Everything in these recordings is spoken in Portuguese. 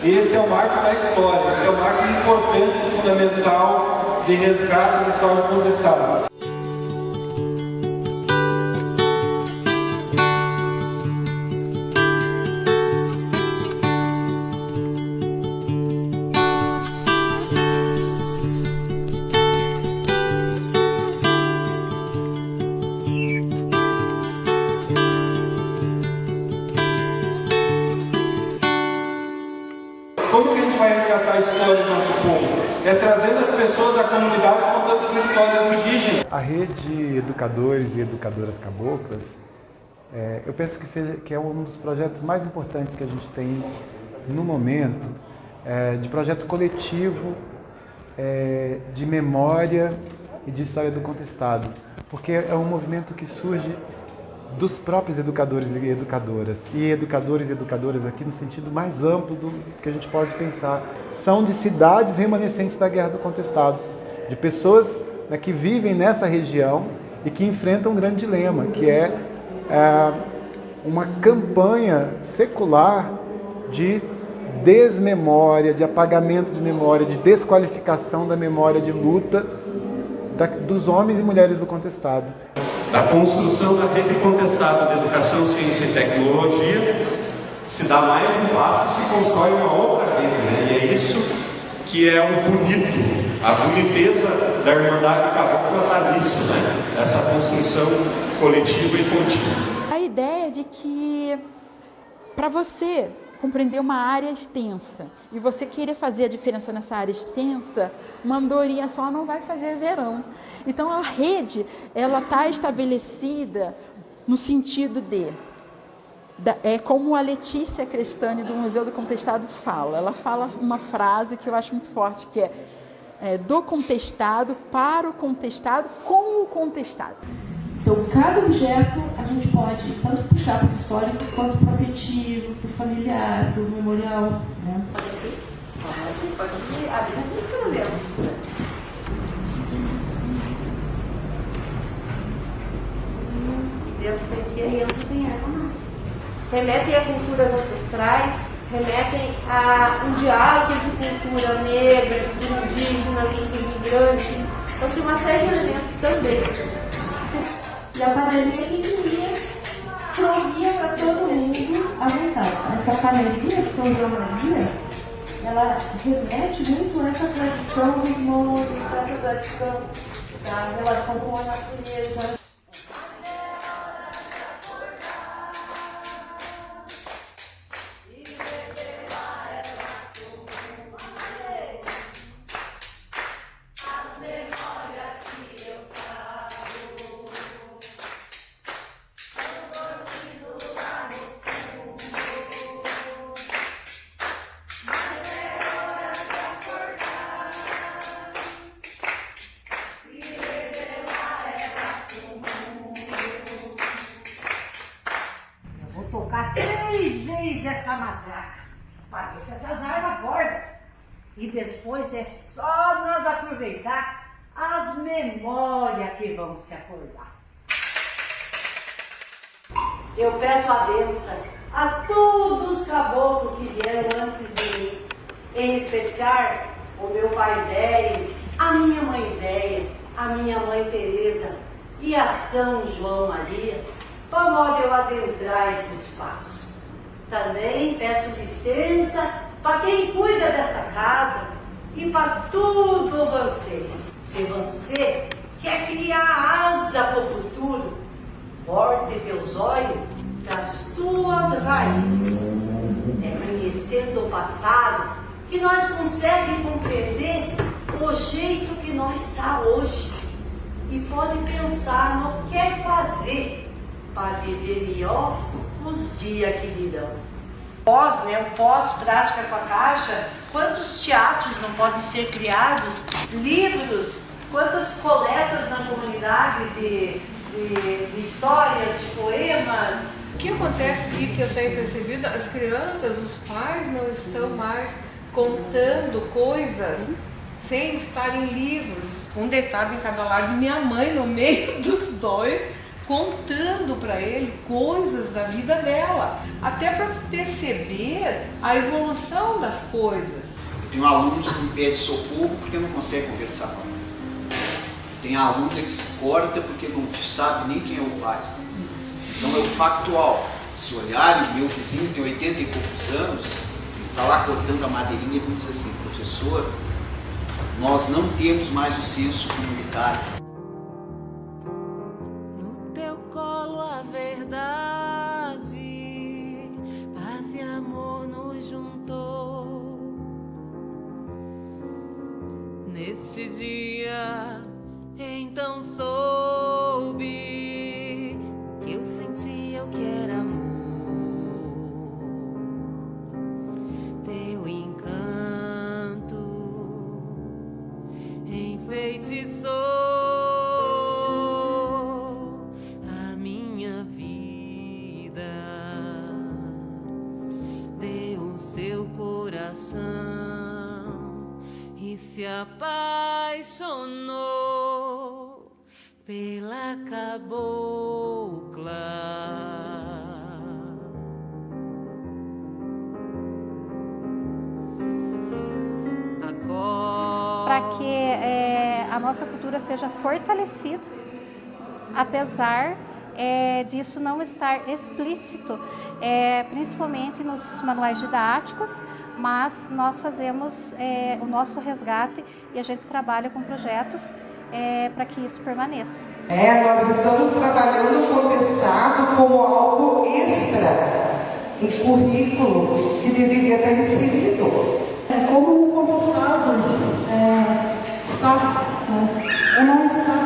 Esse é o marco da história, esse é o marco importante e fundamental de resgate da história do contestado. Como que a gente vai resgatar a história do nosso povo? É trazendo as pessoas da comunidade contando as histórias indígenas. A rede de educadores e educadoras caboclas, eu penso que é um dos projetos mais importantes que a gente tem no momento, de projeto coletivo, de memória e de história do contestado. Porque é um movimento que surge dos próprios educadores e educadoras aqui no sentido mais amplo do que a gente pode pensar. São de cidades remanescentes da Guerra do Contestado, de pessoas, né, que vivem nessa região e que enfrentam um grande dilema, que é uma campanha secular de desmemória, de apagamento de memória, de desqualificação da memória de luta dos homens e mulheres do contestado. Da construção da rede contestada de educação, ciência e tecnologia, se dá mais um passo e se constrói uma outra rede, né? E é isso que é o bonito, a boniteza da Irmandade Cabocla está nisso, né? Essa construção coletiva e contínua. A ideia de que, para você compreender uma área extensa e você querer fazer a diferença nessa área extensa, uma andorinha só não vai fazer verão. Então a rede, ela está estabelecida no sentido como a Letícia Crestani do Museu do Contestado fala. Ela fala uma frase que eu acho muito forte, que é do contestado para o contestado com o contestado. Então, cada objeto a gente pode tanto puxar para o histórico quanto para o afetivo, para o familiar, para o memorial, né? Pode abrir a escreveu. Dentro tem água. Remetem a culturas ancestrais, remetem a um diálogo de cultura negra, de cultura indígena, de cultura imigrante. Então, tem uma série de elementos também. E a panelinha pequenininha provia para todo mundo à vontade. Essa panelinha de São João Maria, ela remete muito a essa tradição dos modos, essa tradição da relação com a natureza. Tocar 3 vezes essa matraca para ver se essas armas acordam. E depois é só nós aproveitar as memórias que vão se acordar. Eu peço a bênção a todos os caboclos que vieram antes de mim, em especial o meu pai velho, a minha mãe velha, a minha mãe Teresa e a São João Maria, para modo eu adentrar esse espaço. Também peço licença para quem cuida dessa casa e para tudo vocês. Se você quer criar asa para o futuro, forte teus olhos para as tuas raízes. É conhecendo o passado que nós conseguimos compreender o jeito que nós está hoje e pode pensar no que fazer para viver melhor os dias que virão. Pós-prática com a Caixa, quantos teatros não podem ser criados, livros, quantas coletas na comunidade de histórias, de poemas. O que acontece aqui que eu tenho percebido, as crianças, os pais não estão mais contando coisas sem estar em livros, um deitado em cada lado, minha mãe no meio dos dois, contando para ele coisas da vida dela, até para perceber a evolução das coisas. Eu tenho alunos que me pedem socorro porque não conseguem conversar com a mãe. Tem aluna que se corta porque não sabe nem quem é o pai. Então é o factual. Se olharem, meu vizinho tem 80 e poucos anos, ele está lá cortando a madeirinha e diz assim: professor, nós não temos mais o senso comunitário. No teu colo a verdade, paz e amor nos juntou. Neste dia, então soube que eu sentia o que era amor. Teu encanto enfeitiçou a minha vida. Deu seu coração e se apaixonou pela cabocla. Para que a nossa cultura seja fortalecida, apesar disso não estar explícito, principalmente nos manuais didáticos, mas nós fazemos o nosso resgate e a gente trabalha com projetos para que isso permaneça. Nós estamos trabalhando o contestado como algo extra em currículo que deveria estar inserido. Como o contestado está, ou não está,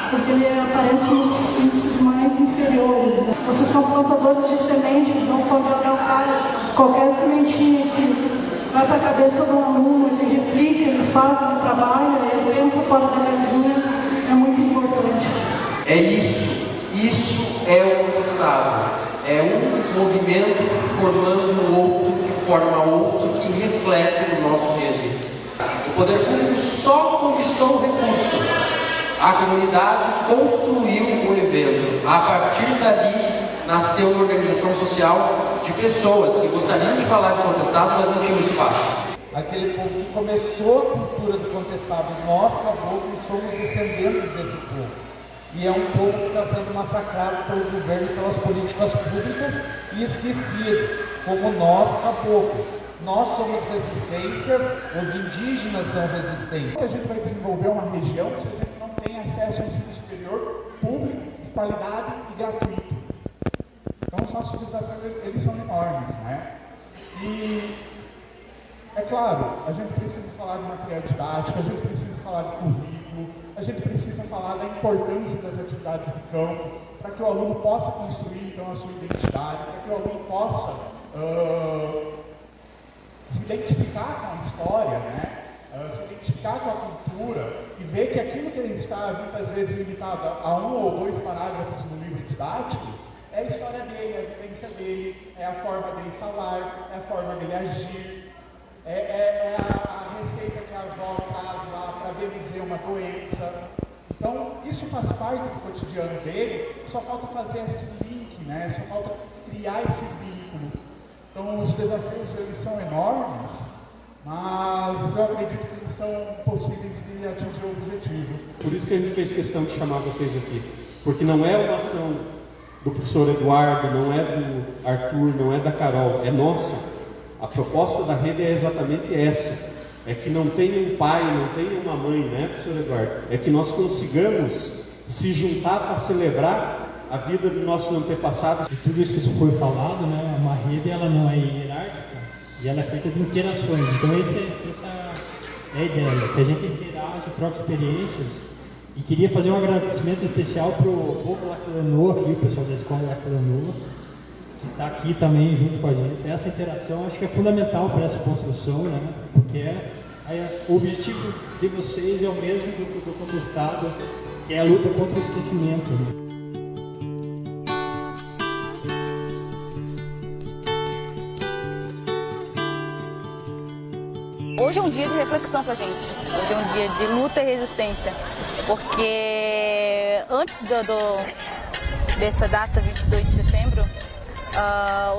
porque ele aparece nos índices mais inferiores. Vocês são plantadores de sementes, não são bibliotecários. Qualquer sementinha que vai para a cabeça do aluno, ele replica, ele faz, ele trabalha, ele pensa fora da casinha, é muito importante. É isso é o contestado. É um movimento formando outro, que forma outro, que reflete no nosso meio. O poder público só conquistou o recurso. A comunidade construiu o evento. A partir dali nasceu uma organização social de pessoas que gostariam de falar de contestado, mas não tinham espaço. Aquele povo que começou a cultura do contestado, nós caboclos somos descendentes desse povo. E é um povo que está sendo massacrado pelo governo e pelas políticas públicas e esquecido, como nós caboclos. Nós somos resistências, os indígenas são resistências. A gente vai desenvolver uma região se a gente não tem acesso ao ensino superior público, de qualidade e gratuito. Então os nossos desafios, eles são enormes, né? E é claro, a gente precisa falar de material didático, a gente precisa falar de currículo, a gente precisa falar da importância das atividades de campo, para que o aluno possa construir então a sua identidade, para que o aluno possa se identificar com a história, né? Se identificar com a cultura e ver que aquilo que ele está muitas vezes limitado a 1 ou 2 parágrafos no livro didático é a história dele, é a vivência dele, é a forma dele falar, é a forma dele agir, é a receita que a avó traz lá para benzer uma doença. Então, isso faz parte do cotidiano dele, só falta fazer esse link, né? Só falta criar esse vínculo. Então, os desafios eles são enormes, mas eu acredito que eles são possíveis de atingir o objetivo. Por isso que a gente fez questão de chamar vocês aqui, porque não é uma ação do professor Eduardo, não é do Arthur, não é da Carol, é nossa. A proposta da rede é exatamente essa, é que não tenha um pai, não tenha uma mãe, né, professor Eduardo? É que nós consigamos se juntar para celebrar a vida dos nossos antepassados. E tudo isso que foi falado, né, uma rede ela não é hierárquica e ela é feita de interações. Então essa é a ideia, que a gente interage, troca experiências. E queria fazer um agradecimento especial para o povo Laclanô aqui, o pessoal da escola Laclanô, que está aqui também junto com a gente. Essa interação acho que é fundamental para essa construção, né? Porque o objetivo de vocês é o mesmo do contestado, que é a luta contra o esquecimento. Né? Hoje é um dia de reflexão pra gente, hoje é um dia de luta e resistência, porque antes dessa data, 22 de setembro,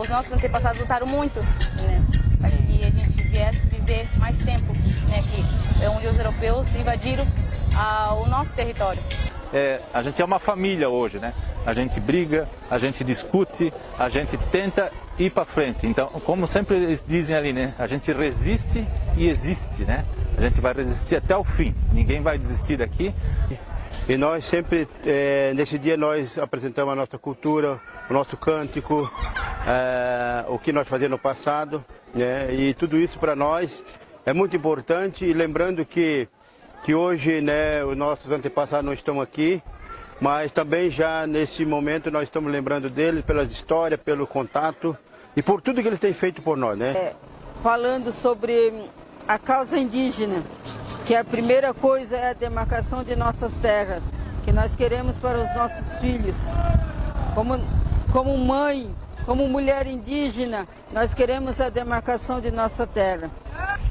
os nossos antepassados lutaram muito, né, para que a gente viesse viver mais tempo, né, aqui, onde os europeus invadiram o nosso território. A gente é uma família hoje, né? A gente briga, a gente discute, a gente tenta ir para frente. Então, como sempre eles dizem ali, né? A gente resiste e existe, né? A gente vai resistir até o fim. Ninguém vai desistir daqui. E nós sempre, nesse dia, nós apresentamos a nossa cultura, o nosso cântico, o que nós fazíamos no passado, né? E tudo isso para nós é muito importante. E lembrando que hoje, né, os nossos antepassados não estão aqui, mas também já nesse momento nós estamos lembrando deles pelas histórias, pelo contato e por tudo que eles têm feito por nós, né? Falando sobre a causa indígena, que a primeira coisa é a demarcação de nossas terras, que nós queremos para os nossos filhos. Como mãe, como mulher indígena, nós queremos a demarcação de nossa terra.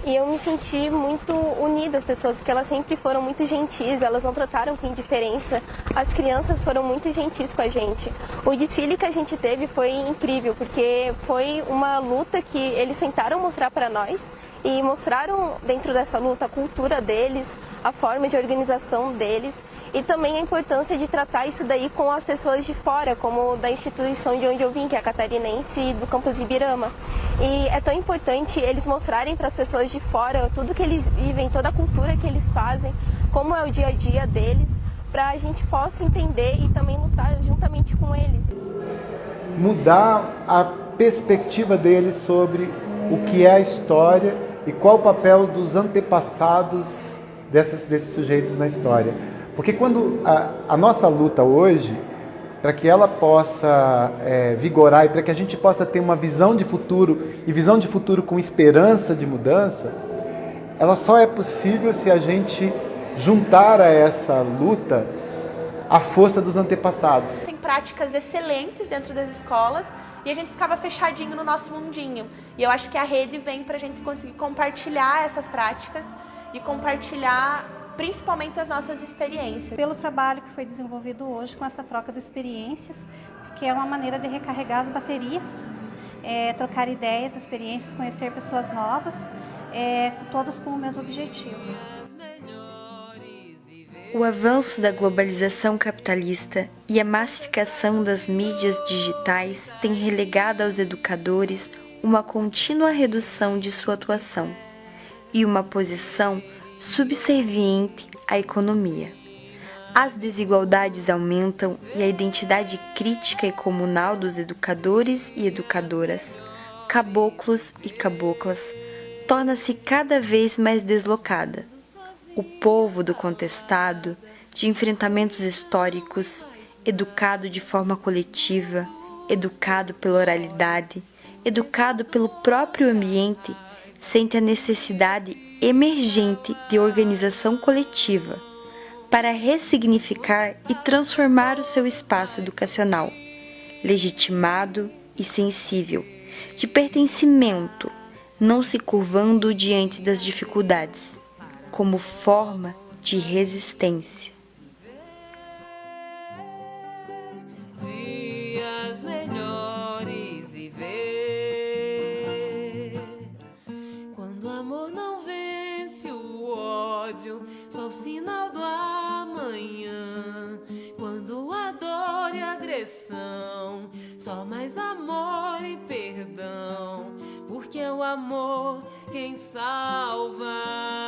E eu me senti muito unida às pessoas, porque elas sempre foram muito gentis, elas não trataram com indiferença. As crianças foram muito gentis com a gente. O desfile que a gente teve foi incrível, porque foi uma luta que eles tentaram mostrar para nós e mostraram dentro dessa luta a cultura deles, a forma de organização deles e também a importância de tratar isso daí com as pessoas de fora, como da instituição de onde eu vim, que é a Catarinense do campus de Ibirama. E é tão importante eles mostrarem para as pessoas de fora tudo que eles vivem, toda a cultura que eles fazem, como é o dia a dia deles, para a gente possa entender e também lutar juntamente com eles. Mudar a perspectiva deles sobre o que é a história e qual o papel dos antepassados desses sujeitos na história. Porque quando a nossa luta hoje, para que ela possa vigorar e para que a gente possa ter uma visão de futuro, e visão de futuro com esperança de mudança, ela só é possível se a gente juntar a essa luta a força dos antepassados. Tem práticas excelentes dentro das escolas e a gente ficava fechadinho no nosso mundinho. E eu acho que a rede vem para a gente conseguir compartilhar essas práticas e compartilhar principalmente as nossas experiências. Pelo trabalho que foi desenvolvido hoje com essa troca de experiências, que é uma maneira de recarregar as baterias, trocar ideias, experiências, conhecer pessoas novas, todos com o mesmo objetivo. O avanço da globalização capitalista e a massificação das mídias digitais tem relegado aos educadores uma contínua redução de sua atuação e uma posição subserviente à economia. As desigualdades aumentam e a identidade crítica e comunal dos educadores e educadoras, caboclos e caboclas, torna-se cada vez mais deslocada. O povo do contestado, de enfrentamentos históricos, educado de forma coletiva, educado pela oralidade, educado pelo próprio ambiente, sente a necessidade emergente de organização coletiva para ressignificar e transformar o seu espaço educacional, legitimado e sensível, de pertencimento, não se curvando diante das dificuldades, como forma de resistência. Dias melhores viver, quando o amor não vence o ódio, só o sinal do amanhã, quando a dor e a agressão, só mais amor e perdão, porque é o amor quem salva.